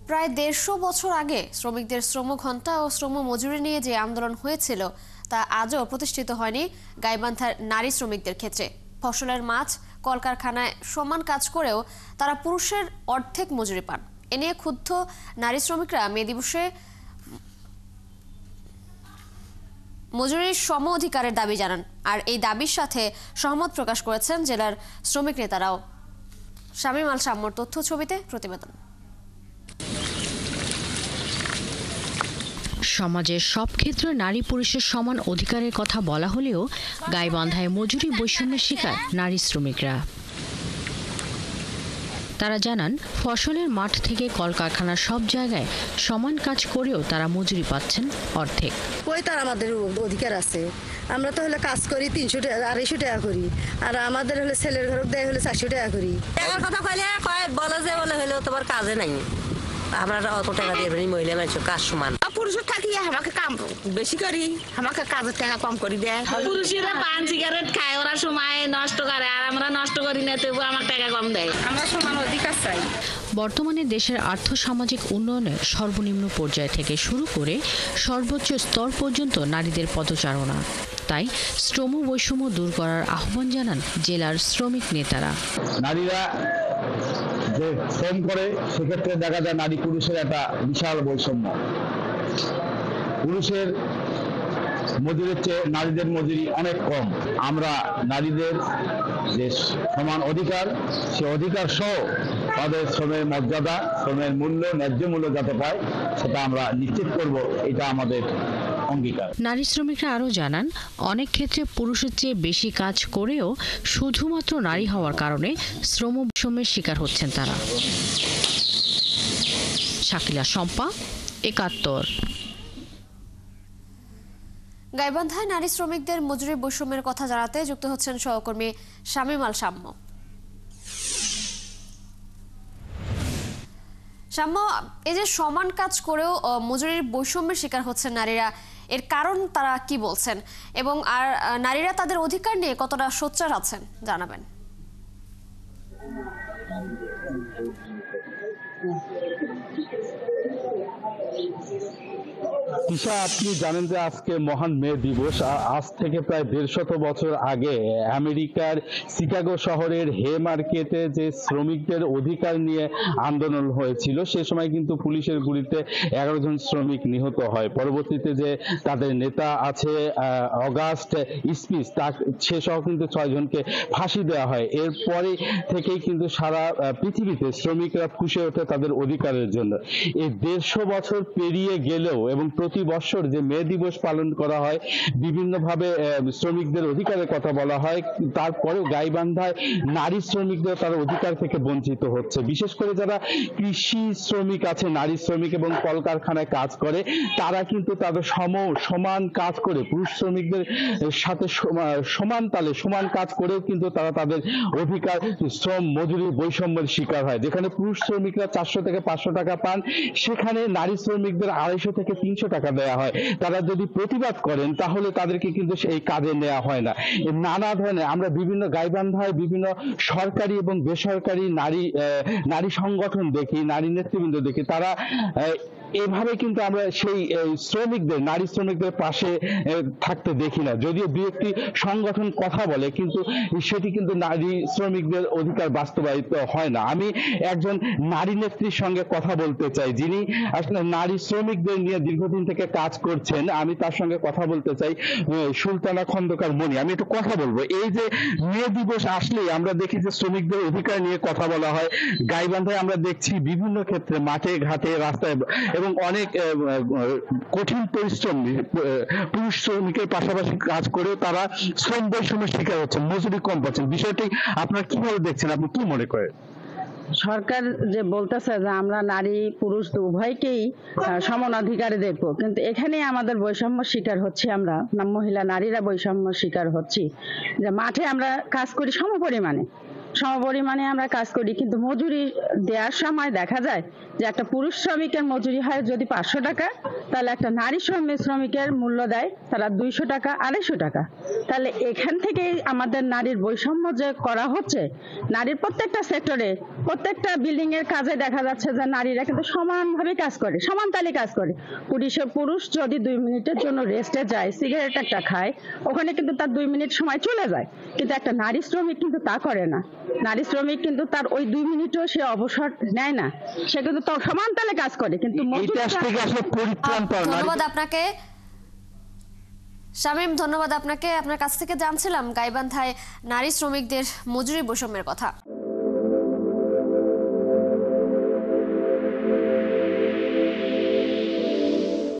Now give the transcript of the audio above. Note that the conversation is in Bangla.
প্রায় ১৫০ বছর আগে শ্রমিকদের শ্রমঘণ্টা ও শ্রম মজুরি নিয়ে যে আন্দোলন হয়েছিল তা আজও প্রতিষ্ঠিত হয়নি গাইবান্ধার নারী শ্রমিকদের ক্ষেত্রে। ফসলের মাছ কলকারখানায় সমান কাজ করেও তারা পুরুষের অর্ধেক মজুরি পান। এ নিয়ে ক্ষুব্ধ নারী শ্রমিকরা মে দিবসে মজুরির সম অধিকারের দাবি জানান। আর এই দাবির সাথে সহমত প্রকাশ করেছেন জেলার শ্রমিক নেতারাও। শামীম আল শাম্মর তথ্য ছবিতে প্রতিবেদন। সমাজের সব ক্ষেত্রে নারী পুরুষের সমান অধিকারের কথা বলা হলেও গাইবান্ধায় মজুরি বৈষম্যের শিকার নারী শ্রমিকরা। তারা জানান, ফসলের মাঠ থেকে কলকারখানার সব জায়গায় সমান কাজ করেও তারা মজুরি পাচ্ছেন অর্ধেক। কই তার আমাদের অধিকার আছে? আমরা তো হলে কাজ করি 300 টাকা 250 টাকা করি, আর আমাদের হলে ছেলের ঘর দেয় হলে 400 টাকা করি। টাকার কথা কইলে বলে যে বলে হলেও তোমার কাজে নাই, আমরা অত টাকা দিয়ে মহিলা মানুষ কাজ সমান। পুরুষের থাকি আমাকে কাম বেশি করি, আমাকে কাজের টাকা কম করে দেয়। পুরুষেরা পান সিগারেট খায়, ওরা সময় নষ্ট করে, আর আমরা নষ্ট করি না, তবু আমার টাকা কম দেয়। আমরা সমান অধিকার চাই। বর্তমানে দেশের আর্থসামাজিক উন্নয়নের সর্বনিম্ন পর্যায় থেকে শুরু করে সর্বোচ্চ স্তর পর্যন্ত নারীদের পদচারণা। তাই শ্রম বৈষম্য দূর করার আহ্বান জানান জেলার শ্রমিক নেতারা। নারীরা যে শ্রম করে সেক্ষেত্রে দেখা যায় নারী পুরুষের একটা বিশাল বৈষম্য। পুরুষের মজুরির চেয়ে নারীদের মজুরি অনেক কম। আমরা নারীদের যে সমান অধিকার, সে অধিকার সহ তাদের শ্রমের মর্যাদা, শ্রমের মূল্য, ন্যায্য মূল্য যাতে পায় সেটা আমরা নিশ্চিত করব, এটা আমাদের অঙ্গীকার। নারী শ্রমিকরা আরও জানান, অনেক ক্ষেত্রে পুরুষের চেয়ে বেশি কাজ করেও শুধুমাত্র নারী হওয়ার কারণে শ্রম বৈষম্যের শিকার হচ্ছেন তারা। শাকিলা শম্পা, ৭১। গাইবান্ধায় নারী শ্রমিকদের মজুরি বৈষম্যের কথা জানাতে যুক্ত হচ্ছেন সহকর্মী শামীম আল শাম্ম। শাম্ম, এই যে সমান কাজ করেও মজুরির বৈষম্যের শিকার হচ্ছেন নারীরা, এর কারণ তারা কি বলছেন এবং আর নারীরা তাদের অধিকার নিয়ে কতটা সোচ্চার আছেন জানাবেন। তিশা, আপনি জানেন যে আজকে মহান মে দিবস। আজ থেকে প্রায় ১৫০ বছর আগে আমেরিকার শিকাগো শহরের হে মার্কেটে যে শ্রমিকদের অধিকার নিয়ে আন্দোলন হয়েছিল, সে সময় কিন্তু পুলিশের গুলিতে 11 জন শ্রমিক নিহত হয়। পরবর্তীতে যে তাদের নেতা আছে অগাস্ট স্পিচ, সে সহ কিন্তু 6 জনকে ফাঁসি দেওয়া হয়। এরপরে থেকেই কিন্তু সারা পৃথিবীতে শ্রমিকরা ফুঁসে ওঠে তাদের অধিকারের জন্য। এই ১৫০ বছর পেরিয়ে গেলেও এবং প্রতি বছর যে মে দিবস পালন করা হয়, বিভিন্নভাবে শ্রমিকদের অধিকারের কথা বলা হয়, তারপরেও গাইবান্ধায় নারী শ্রমিকদের তার অধিকার থেকে বঞ্চিত হচ্ছে। বিশেষ করে যারা কৃষি শ্রমিক আছে, নারী শ্রমিক এবং কলকারখানায় কাজ করে, তারা কিন্তু তাদের সমান কাজ করে পুরুষ শ্রমিকদের সাথে সমান তালে সমান কাজ করেও কিন্তু তারা তাদের অধিকার শ্রম মজুরি বৈষম্যের শিকার হয়। যেখানে পুরুষ শ্রমিকরা 400 থেকে 500 টাকা পান, সেখানে নারী শ্রমিকদের 250 থেকে 300 টাকা দেওয়া হয়। তারা যদি প্রতিবাদ করেন তাহলে তাদেরকে কিন্তু সেই কাজে নেওয়া হয় না। নানা ধরনের আমরা বিভিন্ন গাইবান্ধায় বিভিন্ন সরকারি এবং বেসরকারি নারী সংগঠন দেখি, নারী নেতৃবৃন্দ দেখি, তারা এভাবে কিন্তু আমরা সেই শ্রমিকদের, নারী শ্রমিকদের পাশে থাকতে দেখি না। যদিও দু একটি সংগঠন কথা বলে, কিন্তু সেটি কিন্তু নারী শ্রমিকদের অধিকার বাস্তবায়িত হয় না। আমি একজন নারী নেত্রীর সঙ্গে কথা বলতে চাই, যিনি আসলে নারী শ্রমিকদের নিয়ে দীর্ঘদিন থেকে কাজ করছেন। আমি তার সঙ্গে কথা বলতে চাই, সুলতানা খন্দকার মনি। আমি একটু কথা বলবো। এই যে মে দিবস আসলেই আমরা দেখি যে শ্রমিকদের অধিকার নিয়ে কথা বলা হয়। গাইবান্ধায় আমরা দেখছি বিভিন্ন ক্ষেত্রে মাঠে ঘাটে রাস্তায় এবং অনেক কঠিন পরিশ্রম পুরুষ শ্রমিকের পাশাপাশি কাজ করে তারা শ্রম বৈষম্যের শিকার হচ্ছেন, মজুরি কম পাচ্ছেন। বিষয়টি আপনারা কিভাবে দেখছেন, আপনি কি মনে করেন? সরকার যে বলতেছে যে আমরা নারী পুরুষ উভয়কেই সমান অধিকারে দেখবো, কিন্তু এখানে আমাদের বৈষম্য শিকার হচ্ছে। আমরা মহিলা নারীরা বৈষম্য শিকার হচ্ছি। যে মাঠে আমরা কাজ করি সমপরিমাণে আমরা কাজ করি, কিন্তু মজুরি দেওয়ার সময় দেখা যায় যে একটা পুরুষ শ্রমিকের মজুরি হয় যদি 500 টাকা, তাহলে একটা নারী শ্রমিকের মূল্য দেয় তারা 200 টাকা 250 টাকা। তাহলে এখান থেকে আমাদের নারীর বৈষম্য যে করা হচ্ছে, নারীর প্রত্যেকটা সেক্টরে প্রত্যেকটা বিল্ডিং এর কাজে দেখা যাচ্ছে যে নারীরা কিন্তু সমানভাবে কাজ করে, সমান তালে কাজ করে। পুরুষ যদি 2 মিনিটের জন্য রেস্টে যায়, সিগারেট একটা খায়, ওখানে কিন্তু তার 2 মিনিট সময় চলে যায়, কিন্তু একটা নারী শ্রমিক কিন্তু তা করে না। নারী শ্রমিক কিন্তু তার ওই 2 মিনিটও সে অবসর নেয় না, সে কিন্তু সমান তালে কাজ করে। কিন্তু ধন্যবাদ আপনাকে শামীম, ধন্যবাদ আপনাকে। আপনার কাছ থেকে জানছিলাম গাইবান্ধায় নারী শ্রমিকদের মজুরি বৈষম্যের কথা।